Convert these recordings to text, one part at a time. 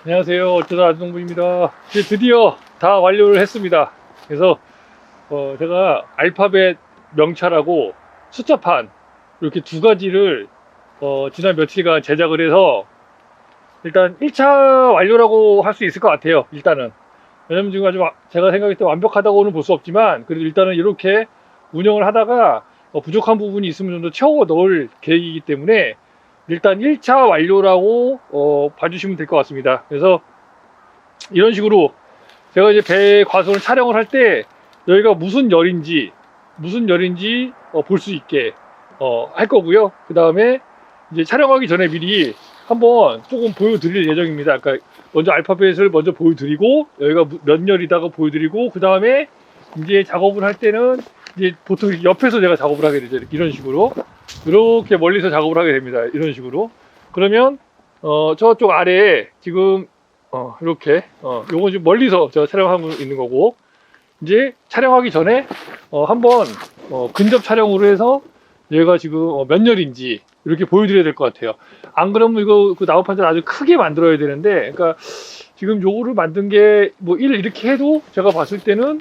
안녕하세요. 어쩌다 아주동부입니다. 이제 드디어 다 완료를 했습니다. 그래서 제가 알파벳 명찰하고 숫자판 이렇게 두 가지를 지난 며칠간 제작을 해서 일단 1차 완료라고 할 수 있을 것 같아요. 일단은. 왜냐면 지금 아주 제가 생각했을 때 완벽하다고는 볼 수 없지만 그래도 일단은 이렇게 운영을 하다가 부족한 부분이 있으면 좀 더 채워 넣을 계획이기 때문에 일단 1차 완료라고 봐주시면 될 것 같습니다. 그래서 이런 식으로 제가 이제 배 과수를 촬영을 할 때 여기가 무슨 열인지 볼 수 있게 할 거고요. 그 다음에 이제 촬영하기 전에 미리 한번 조금 보여드릴 예정입니다. 그러니까 먼저 알파벳을 먼저 보여드리고 여기가 몇 열이다가 보여드리고 그 다음에 이제 작업을 할 때는 이제 보통 옆에서 제가 작업을 하게 되죠. 이런 식으로 이렇게 멀리서 작업을 하게 됩니다. 이런 식으로. 그러면 저쪽 아래에 지금 이렇게 요거 지금 멀리서 제가 촬영하고 있는 거고 이제 촬영하기 전에 한번 근접 촬영으로 해서 얘가 지금 몇 열인지 이렇게 보여드려야 될 것 같아요. 안 그러면 이거 그 나무판자를 아주 크게 만들어야 되는데, 그러니까 지금 요거를 만든 게 뭐 1 이렇게 해도 제가 봤을 때는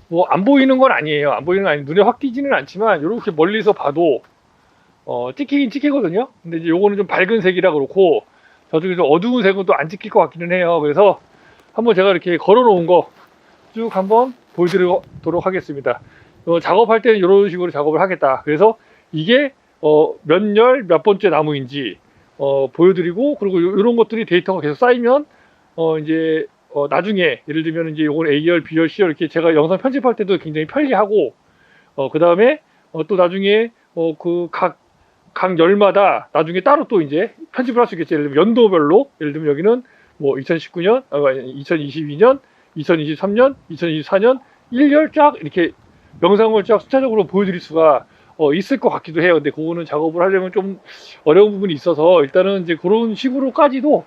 뭐 안 보이는 건 아니에요. 안 보이는 건 아니, 눈에 확 띄지는 않지만 이렇게 멀리서 봐도 찍히긴 찍히거든요. 근데 이제 요거는 좀 밝은 색이라 그렇고 저쪽에 좀 어두운 색은 또 안 찍힐 것 같기는 해요. 그래서 한번 제가 이렇게 걸어 놓은 거 쭉 한번 보여드리도록 하겠습니다. 작업할 때는 이런 식으로 작업을 하겠다. 그래서 이게 몇 열 몇 번째 나무인지 보여드리고, 그리고 이런 것들이 데이터가 계속 쌓이면 이제 나중에 예를 들면 이제 요건 A열, B열, C열 이렇게 제가 영상 편집할 때도 굉장히 편리하고, 그 다음에 또 나중에 그 각 열마다 나중에 따로 또 이제 편집을 할 수 있겠죠. 예를 들면 연도별로, 예를 들면 여기는 뭐 2019년, 2022년, 2023년, 2024년 1열 쫙 이렇게 영상을 쫙 숫자적으로 보여드릴 수가 있을 것 같기도 해요. 근데 그거는 작업을 하려면 좀 어려운 부분이 있어서 일단은 이제 그런 식으로까지도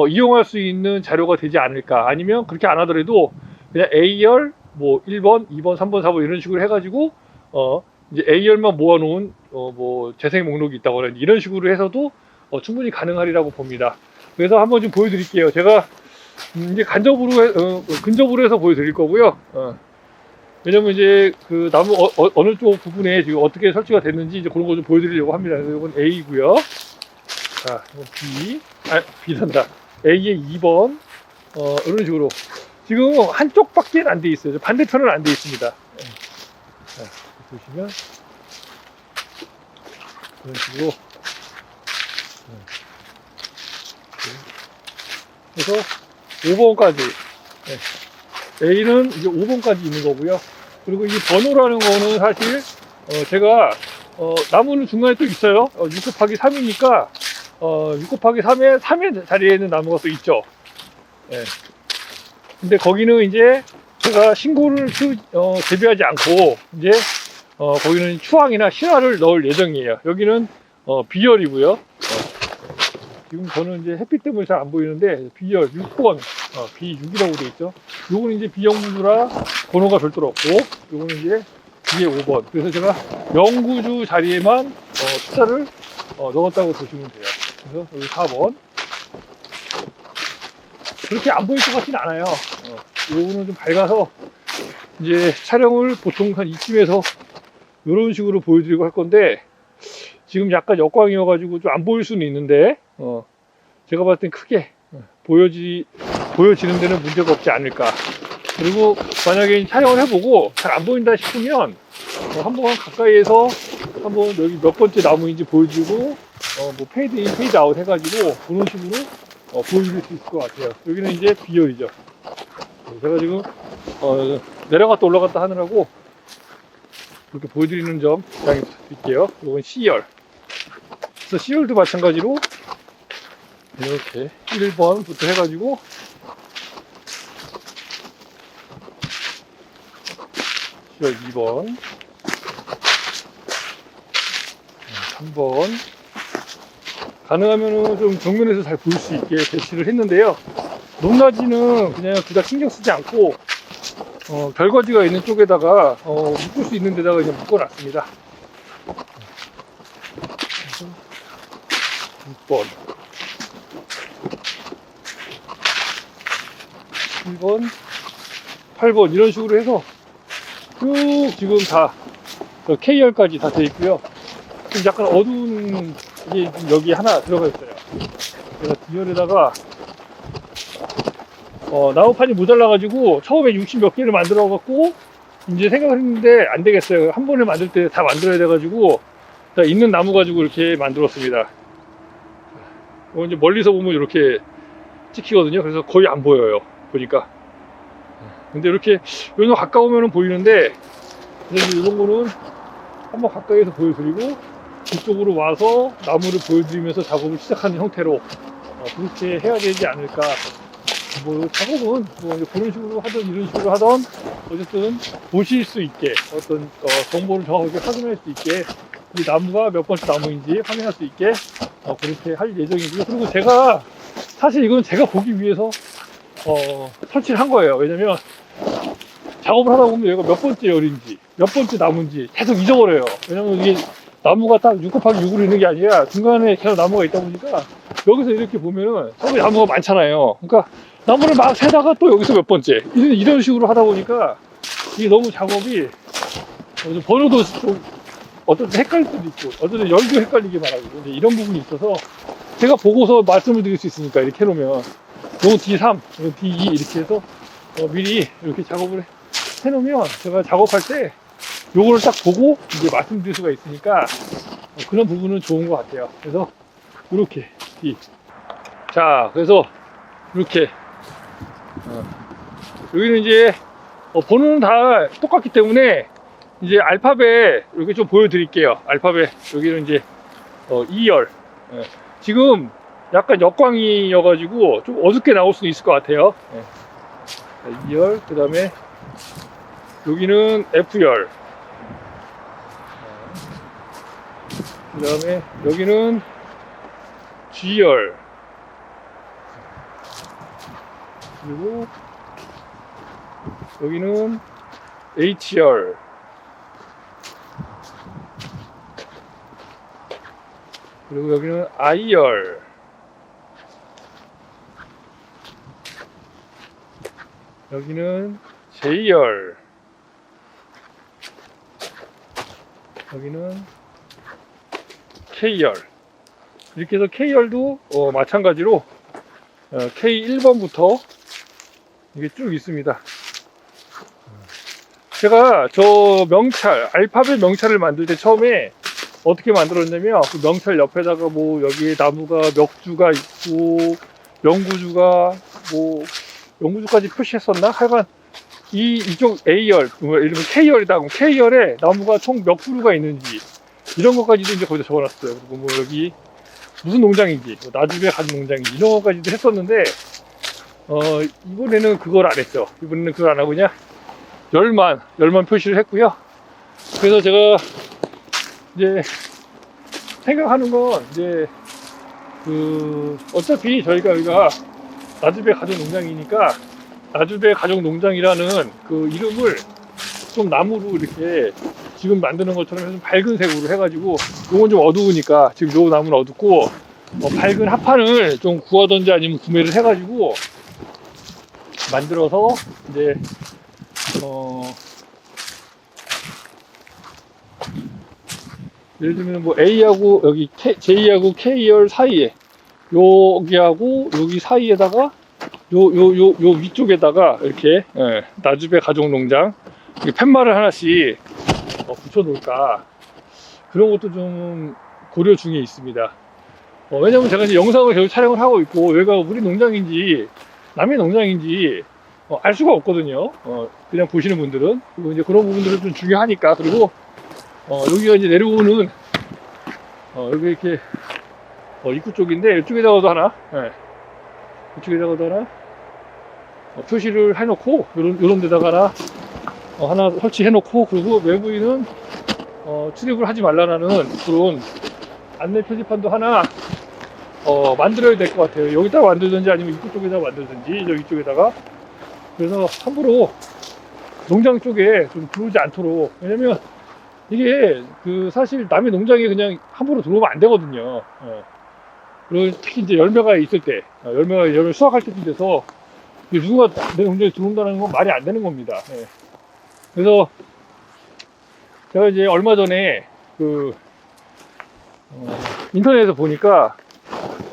이용할 수 있는 자료가 되지 않을까. 아니면 그렇게 안 하더라도 그냥 A열 뭐 1번, 2번, 3번, 4번 이런 식으로 해가지고 이제 A열만 모아놓은 뭐 재생 목록이 있다거나 이런 식으로 해서도 충분히 가능하리라고 봅니다. 그래서 한번 좀 보여드릴게요. 제가 이제 근접으로 해서 보여드릴 거고요. 왜냐면 이제 그 나무 어느 쪽 부분에 지금 어떻게 설치가 됐는지 이제 그런 거 좀 보여드리려고 합니다. 그래서 이건 A고요. 자, 이건 B, B단다. A의 2번 이런 식으로 지금 한쪽밖에 안 돼 있어요. 반대편은 안 돼 있습니다. 자, 보시면 이런 식으로 그래서 5번까지 A는 이제 5번까지 있는 거고요. 그리고 이 번호라는 거는 사실 제가 나무는 중간에 또 있어요. 6 곱하기 3이니까 6 곱하기 3의 자리에 있는 나무가 또 있죠. 예. 근데 거기는 이제 제가 신고를 재배하지 않고 이제 거기는 추황이나 신화를 넣을 예정이에요. 여기는 B열이고요. 지금 저는 이제 햇빛 때문에 잘 안 보이는데 B열 6번 B6이라고 되어 있죠. 요거는 이제 B영구주라 번호가 별도로 없고, 요거는 이제 B의 5번. 그래서 제가 영구주 자리에만 숫자를 넣었다고 보시면 돼요. 그래서 여기 4번. 그렇게 안 보일 것 같진 않아요. 요거는 좀 밝아서 이제 촬영을 보통 한 이쯤에서 이런 식으로 보여드리고 할 건데, 지금 약간 역광이어가지고 좀 안 보일 수는 있는데 제가 봤을 땐 크게 보여지는 데는 문제가 없지 않을까. 그리고 만약에 촬영을 해보고 잘 안 보인다 싶으면 한번 가까이에서 한번 여기 몇 번째 나무인지 보여주고 뭐 페이드 인 페이드 아웃 해가지고 그런 식으로 보여줄 수 있을 것 같아요. 여기는 이제 B열이죠. 제가 지금 내려갔다 올라갔다 하느라고 그렇게 보여드리는 점 양해 부탁드릴게요. 이건 C열. 그래서 C열도 마찬가지로 이렇게 1번부터 해가지고 C열 2번, 3번. 가능하면은 좀 정면에서 잘 보일 수 있게 배치를 했는데요. 높낮이는 그냥 그닥 신경 쓰지 않고 결과지가 있는 쪽에다가 묶을 수 있는 데다가 그냥 묶어놨습니다. 6번. 7번, 8번 이런 식으로 해서 쭉 지금 다 K열까지 다 돼 있고요. 좀 약간 어두운 게 여기 하나 들어가 있어요. 제가 D열에다가 나무판이 모자라가지고 처음에 60 몇 개를 만들어 갖고 이제 생각을 했는데 안 되겠어요. 한 번에 만들 때 다 만들어야 돼가지고 있는 나무 가지고 이렇게 만들었습니다. 이제 멀리서 보면 이렇게 찍히거든요. 그래서 거의 안 보여요. 보니까. 근데 이렇게 여기서 가까우면 보이는데 이런 거는 한번 가까이에서 보여드리고 이쪽으로 와서 나무를 보여드리면서 작업을 시작하는 형태로 그렇게 해야 되지 않을까. 뭐 작업은 뭐 이제 그런 식으로 하던 이런 식으로 하던 어쨌든 보실 수 있게 어떤 정보를 정확하게 확인할 수 있게 이 나무가 몇 번째 나무인지 확인할 수 있게 그렇게 할 예정이고요. 그리고 제가 사실 이건 제가 보기 위해서 설치를 한 거예요. 왜냐면 작업을 하다 보면 얘가 몇 번째 열인지 몇 번째 나무인지 계속 잊어버려요. 왜냐면 이게 나무가 딱 6 곱하기 6으로 있는 게 아니라 중간에 계속 나무가 있다 보니까 여기서 이렇게 보면은 처음에 나무가 많잖아요. 그러니까 나무를 막 세다가 또 여기서 몇 번째 이런 식으로 하다 보니까 이게 너무 작업이 번호도 좀 어떤 때 헷갈릴 수도 있고 어떤 때 열도 헷갈리게 말하고 이런 부분이 있어서 제가 보고서 말씀을 드릴 수 있으니까 이렇게 해놓으면 요거 D3, 요거 D2 이렇게 해서 미리 이렇게 작업을 해놓으면 제가 작업할 때 요거를 딱 보고 이제 말씀드릴 수가 있으니까 그런 부분은 좋은 것 같아요. 그래서 이렇게 자, 그래서 이렇게 여기는 이제 번호는 다 똑같기 때문에 이제 알파벳 이렇게 좀 보여드릴게요. 알파벳 여기는 이제 2열 지금 약간 역광이여가지고 좀 어둡게 나올 수도 있을 것 같아요. 2열 그 다음에 여기는 F열 그 다음에 여기는 G열 그리고 여기는 H열 그리고 여기는 I열 여기는 J열 여기는 K열 이렇게 해서 K열도 마찬가지로 K1번부터 이게 쭉 있습니다. 제가 저 명찰 알파벳 명찰을 만들 때 처음에 어떻게 만들었냐면 그 명찰 옆에다가 뭐 여기에 나무가 몇 주가 있고 영구주가 뭐 영구주까지 표시했었나? 하여간 이쪽 A열, 예를 들면 K열이다. 그럼 K열에 나무가 총 몇 그루가 있는지 이런 것까지도 이제 거기다 적어놨어요. 그리고 뭐 여기 무슨 농장인지, 뭐 나주배 가진 농장인지 이런 것까지도 했었는데 이번에는 그걸 안 했죠. 이번에는 그걸 안 하고 그냥 열만 표시를 했고요. 그래서 제가 이제 생각하는 건 이제 어차피 저희가 여기가 나주배 가족 농장이니까 나주배 가족 농장이라는 그 이름을 좀 나무로 이렇게 지금 만드는 것처럼 좀 밝은 색으로 해가지고 요건 좀 어두우니까 지금 요 나무는 어둡고 밝은 합판을 좀 구하던지 아니면 구매를 해가지고 만들어서 이제 예를 들면 뭐 A하고 여기 J하고 K열 사이에 여기하고 여기 사이에다가 요 위쪽에다가 이렇게 나주배 가족농장 팻말을 하나씩 붙여 놓을까 그런 것도 좀 고려 중에 있습니다. 왜냐면 제가 이제 영상을 계속 촬영을 하고 있고 여기가 우리 농장인지 남의 농장인지 알 수가 없거든요. 그냥 보시는 분들은. 그리고 이제 그런 부분들은 좀 중요하니까. 그리고 여기가 이제 내려오는 여기 이렇게 입구 쪽인데 이쪽에다가도 하나 이쪽에다가도 하나 표시를 해놓고 요런 데다가 하나 설치해 놓고 그리고 외부인은 출입을 하지 말라는 그런 안내 표지판도 하나 만들어야 될 것 같아요. 여기다가 만들든지 아니면 입구 쪽에다 만들든지 여기 쪽에다가 그래서 함부로 농장 쪽에 좀 들어오지 않도록. 왜냐면 이게 사실 남의 농장에 그냥 함부로 들어오면 안 되거든요. 그리고 특히 이제 열매가 있을 때 열매 수확할 때쯤 돼서 누군가 내 농장에 들어온다는 건 말이 안 되는 겁니다. 예. 그래서 제가 이제 얼마 전에 그 인터넷에서 보니까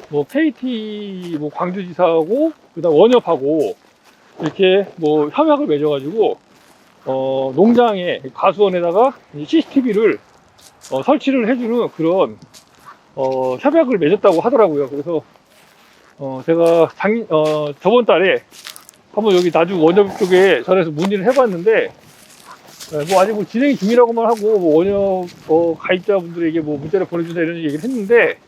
뭐 KT 뭐 광주지사하고 그다음 원협하고 이렇게 뭐 협약을 맺어가지고 농장에 가수원에다가 CCTV를 설치를 해주는 그런 협약을 맺었다고 하더라고요. 그래서 제가 저번 달에 한번 여기 나주 원협 쪽에 전해서 문의를 해봤는데 뭐 아직 뭐 진행 중이라고만 하고 뭐 원협 가입자분들에게 뭐 문자를 보내준다 이런 얘기를 했는데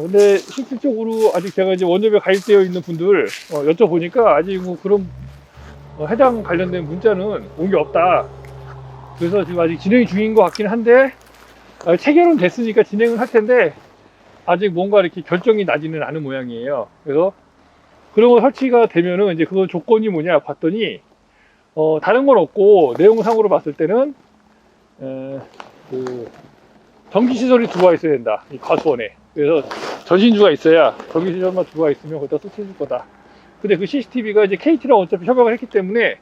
근데 실질적으로 아직 제가 이제 원협에 가입되어 있는 분들 여쭤보니까 아직 뭐 그런 해당 관련된 문자는 온 게 없다. 그래서 지금 아직 진행 중인 것 같긴 한데 체결은 됐으니까 진행을 할 텐데 아직 뭔가 이렇게 결정이 나지는 않은 모양이에요. 그래서 그런 거 설치가 되면은 이제 그거 조건이 뭐냐 봤더니 다른 건 없고 내용상으로 봤을 때는 그 전기시설이 들어와 있어야 된다. 이 가수원에. 그래서 전신주가 있어야 전기시설만 들어와 있으면 거기다 설치해줄 거다. 근데 그 CCTV가 이제 KT랑 어차피 협약을 했기 때문에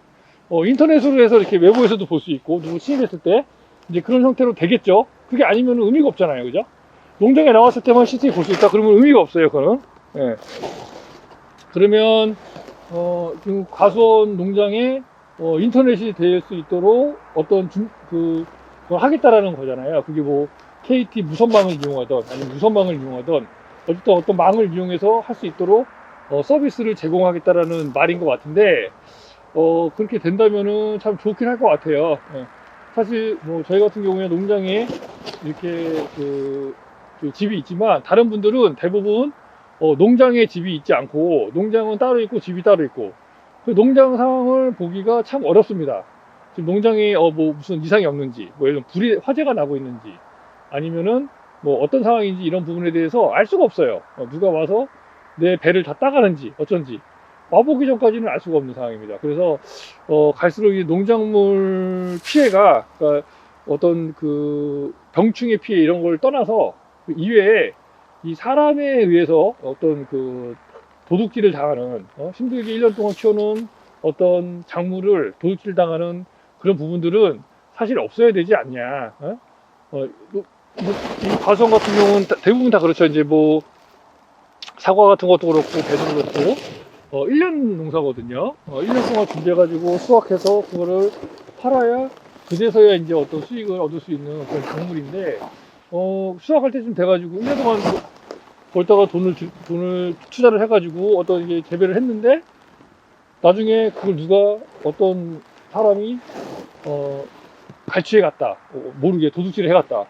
인터넷으로 해서 이렇게 외부에서도 볼 수 있고 누구 침입했을 때 이제 그런 형태로 되겠죠. 그게 아니면 의미가 없잖아요, 그죠? 농장에 나왔을 때만 CCTV 볼 수 있다 그러면 의미가 없어요, 그거는. 예. 그러면 지금 가수원 농장에 인터넷이 될 수 있도록 어떤 그걸 하겠다라는 거잖아요. 그게 뭐 KT 무선망을 이용하던 아니면 무선망을 이용하던 어떤 망을 이용해서 할 수 있도록 서비스를 제공하겠다라는 말인 것 같은데 그렇게 된다면은 참 좋긴 할 것 같아요. 예. 사실 뭐 저희 같은 경우에 농장에 이렇게 그 집이 있지만 다른 분들은 대부분 농장에 집이 있지 않고 농장은 따로 있고 집이 따로 있고 그 농장 상황을 보기가 참 어렵습니다. 지금 농장에 뭐 무슨 이상이 없는지 뭐 예를 들면 화재가 나고 있는지 아니면은 뭐 어떤 상황인지 이런 부분에 대해서 알 수가 없어요. 누가 와서 내 배를 다 따가는지 어쩐지 와보기 전까지는 알 수가 없는 상황입니다. 그래서 갈수록 이 농작물 피해가 그러니까 어떤 그 병충해 피해 이런 걸 떠나서 그 이외에 이 사람에 의해서 어떤 그 도둑질을 당하는 힘들게 1년 동안 키워놓은 어떤 작물을 도둑질 당하는 그런 부분들은 사실 없어야 되지 않냐. 이 과수원 같은 경우는 대부분 다 그렇죠. 이제 뭐 사과 같은 것도 그렇고 배도 그렇고 1년 농사거든요. 1년 동안 준비해가지고 수확해서 그거를 팔아야 그제서야 이제 어떤 수익을 얻을 수 있는 그런 작물인데 수확할 때쯤 돼가지고 1년 동안 벌다가 돈을 투자를 해가지고 어떤 이게 재배를 했는데 나중에 그걸 누가 어떤 사람이 갈취해 갔다 모르게 도둑질을 해갔다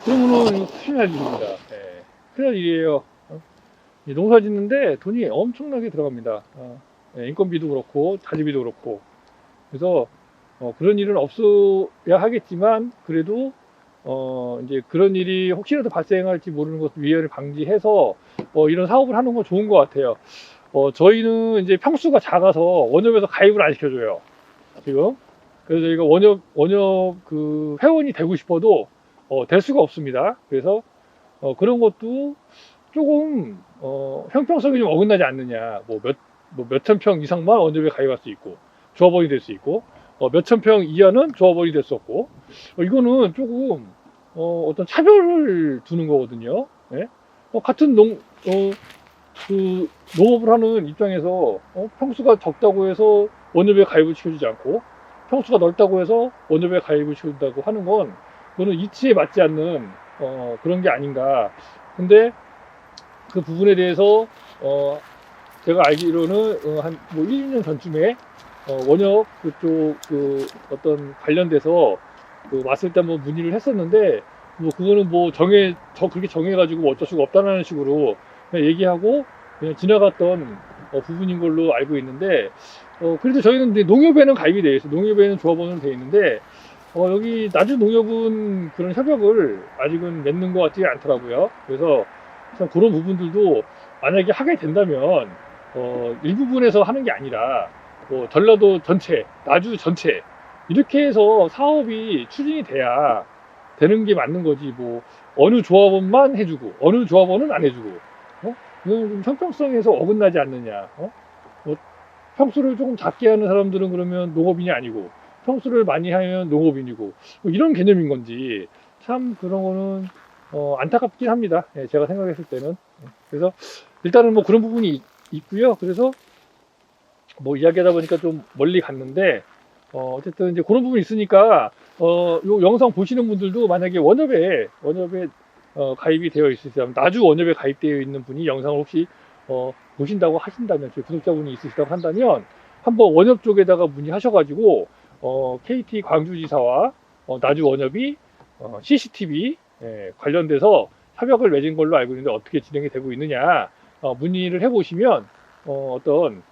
그러면은 큰일 날 일입니다. 예. 큰일 날 일이에요. 농사 짓는데 돈이 엄청나게 들어갑니다. 예, 인건비도 그렇고 자재비도 그렇고 그래서 그런 일은 없어야 하겠지만 그래도 이제 그런 일이 혹시라도 발생할지 모르는 것을 위해를 방지해서 이런 사업을 하는 건 좋은 것 같아요. 저희는 이제 평수가 작아서 원협에서 가입을 안 시켜줘요. 지금. 그래서 저희가 원협 그 회원이 되고 싶어도 될 수가 없습니다. 그래서 그런 것도 조금 형평성이 좀 어긋나지 않느냐. 뭐 몇천 평 이상만 원협에 가입할 수 있고 조합원이 될 수 있고 몇천 평 이하는 조합원이 될 수 없고 이거는 조금 어떤 차별을 두는 거거든요. 예? 같은 그 농업을 하는 입장에서 평수가 적다고 해서 원협에 가입을 시켜주지 않고 평수가 넓다고 해서 원협에 가입을 시켜준다고 하는 건 그거는 이치에 맞지 않는 그런 게 아닌가. 근데 그 부분에 대해서 제가 알기로는 한 뭐 1, 2년 전쯤에 원협 그쪽 그 어떤 관련돼서 그 왔을 때 한번 문의를 했었는데 뭐 그거는 뭐 그렇게 정해가지고 뭐 어쩔 수가 없다는 식으로 그냥 얘기하고 그냥 지나갔던 부분인 걸로 알고 있는데 그래도 저희는 이제 농협에는 가입이 돼 있어요. 농협에는 조합원은 돼 있는데 여기 나주 농협은 그런 협약을 아직은 맺는 것 같지 않더라고요. 그래서 참 그런 부분들도 만약에 하게 된다면 일부분에서 하는 게 아니라 뭐 전라도 전체, 나주 전체 이렇게 해서 사업이 추진이 돼야 되는 게 맞는 거지. 뭐 어느 조합원만 해주고 어느 조합원은 안 해주고 이건 좀 형평성에서 어긋나지 않느냐. 뭐 평수를 조금 작게 하는 사람들은 그러면 농업인이 아니고, 평수를 많이 하면 농업인이고, 뭐 이런 개념인 건지, 참 그런 거는 안타깝긴 합니다. 예, 제가 생각했을 때는. 그래서 일단은 뭐 그런 부분이 있고요. 그래서 뭐 이야기하다 보니까 좀 멀리 갔는데, 어쨌든 이제 그런 부분이 있으니까, 요 영상 보시는 분들도 만약에 원협에 가입이 되어 있으시다면, 나주 원협에 가입되어 있는 분이 영상을 혹시 보신다고 하신다면, 저희 구독자분이 있으시다고 한다면, 한번 원협 쪽에다가 문의하셔가지고, KT 광주지사와 나주 원협이 CCTV 관련돼서 협약을 맺은 걸로 알고 있는데 어떻게 진행이 되고 있느냐 문의를 해보시면 어떤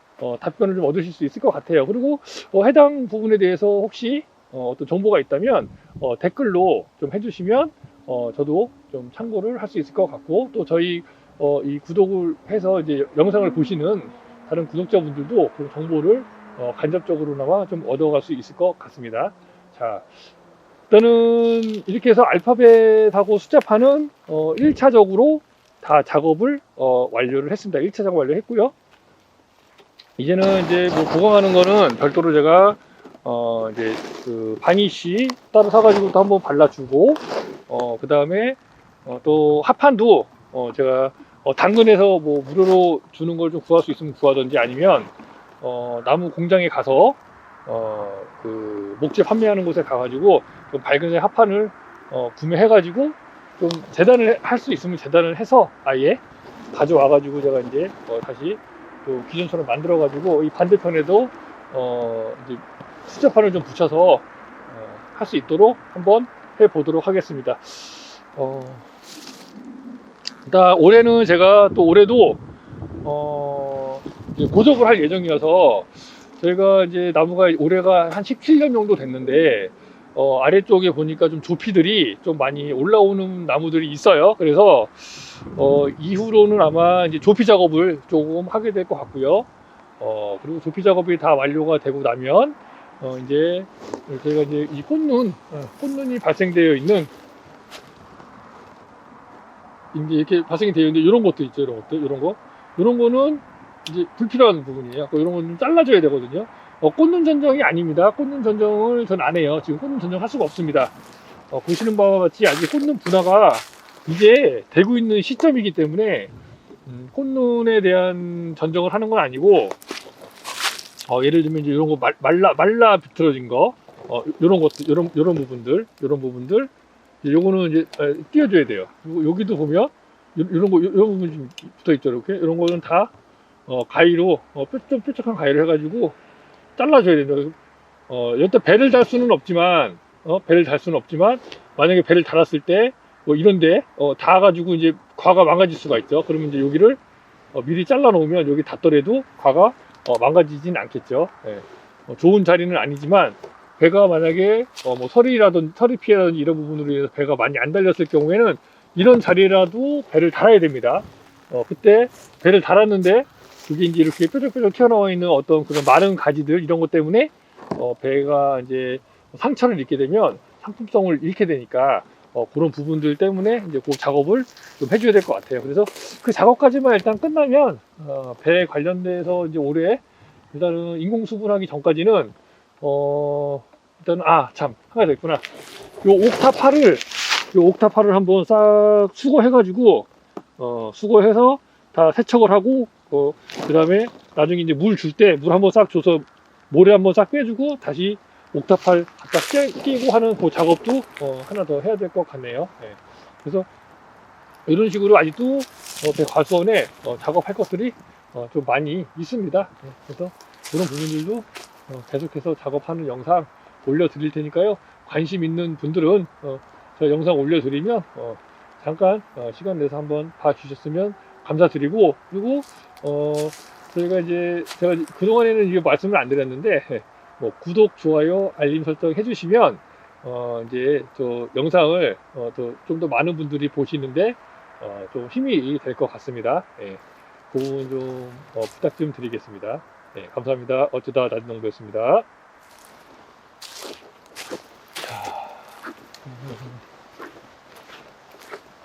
답변을 좀 얻으실 수 있을 것 같아요. 그리고 해당 부분에 대해서 혹시 어떤 정보가 있다면 댓글로 좀 해주시면 저도 좀 참고를 할 수 있을 것 같고, 또 저희 이 구독을 해서 이제 영상을 보시는 다른 구독자분들도 그 정보를 간접적으로나마 좀 얻어갈 수 있을 것 같습니다. 자, 일단은 이렇게 해서 알파벳하고 숫자판은 1차적으로 다 작업을 완료를 했습니다. 1차 작업 완료했고요. 이제는 이제 뭐 보강하는 거는 별도로 제가 이제 그 바니쉬 따로 사가지고 또 한번 발라주고, 그 다음에 또 합판도 제가 당근에서 뭐 무료로 주는 걸 좀 구할 수 있으면 구하든지, 아니면 나무 공장에 가서 그 목재 판매하는 곳에 가가지고 좀 밝은색 합판을 구매해가지고 좀 재단을 할 수 있으면 재단을 해서 아예 가져와가지고 제가 이제 다시 또 기존처럼 만들어가지고 이 반대편에도 이제 숫자판을 좀 붙여서 할 수 있도록 한번 해보도록 하겠습니다. 일단 올해는 제가 또 올해도 이제 고속을 할 예정이어서, 저희가 이제 나무가 올해가 한 17년 정도 됐는데 아래쪽에 보니까 좀 조피들이 좀 많이 올라오는 나무들이 있어요. 그래서 이후로는 아마 이제 조피 작업을 조금 하게 될 것 같고요. 그리고 조피 작업이 다 완료가 되고 나면 이제 저희가 이제 이 꽃눈이 발생되어 있는, 이제 이렇게 발생이 되어 있는데 이런 것도 있죠. 이런 거는 이제 불필요한 부분이에요. 이런 거는 잘라줘야 되거든요. 꽃눈 전정이 아닙니다. 꽃눈 전정을 전 안 해요. 지금 꽃눈 전정 할 수가 없습니다. 보시는 바와 같이 아직 꽃눈 분화가 이제 되고 있는 시점이기 때문에 꽃눈에 대한 전정을 하는 건 아니고, 예를 들면 이제 이런 거 말라 비틀어진 거, 이런 것들, 이런 부분들, 요거는 이제 띄워줘야 돼요. 그리고 여기도 보면 이런 부분이 좀 붙어 있죠. 이렇게 이런 거는 다 가위로 좀 뾰족한 가위를 해가지고 잘라줘야 된다. 여기다 배를 달 수는 없지만 만약에 배를 달았을 때 뭐 이런데 닿아가지고 이제 과가 망가질 수가 있죠. 그러면 이제 여기를 미리 잘라 놓으면 여기 닿더라도 과가 망가지진 않겠죠. 예. 좋은 자리는 아니지만, 배가 만약에 뭐 서리 피해라든지 이런 부분으로 인해서 배가 많이 안 달렸을 경우에는 이런 자리라도 배를 달아야 됩니다. 그때 배를 달았는데 그게 이제 이렇게 뾰족뾰족 튀어나와 있는 어떤 그런 마른 가지들, 이런 것 때문에 배가 이제 상처를 입게 되면 상품성을 잃게 되니까 그런 부분들 때문에 이제 그 작업을 좀 해줘야 될 것 같아요. 그래서 그 작업까지만 일단 끝나면 배 관련돼서 이제 올해 일단은 인공수분하기 전까지는 일단은 참 한 가지 더 있구나. 요 옥타파를 한번 싹 수거해가지고 수거해서 다 세척을 하고, 그 다음에 나중에 이제 물 줄 때 물 한번 싹 줘서 모래 한번 싹 빼주고 다시 옥타팔 갖다 끼고 하는 그 작업도 하나 더 해야 될 것 같네요. 네. 그래서 이런 식으로 아직도 배 과수원에 작업할 것들이 좀 많이 있습니다. 네. 그래서 그런 부분들도 계속해서 작업하는 영상 올려드릴 테니까요. 관심 있는 분들은 저 영상 올려드리면 잠깐 시간 내서 한번 봐주셨으면 감사드리고, 그리고 제가 그동안에는 이거 말씀을 안 드렸는데, 뭐 구독, 좋아요, 알림 설정 해주시면 이제 저 영상을 좀 더 많은 분들이 보시는데 좀 힘이 될 것 같습니다. 예, 그 부분 좀 부탁 좀 드리겠습니다. 네, 감사합니다. 어쩌다 나진농부였습니다.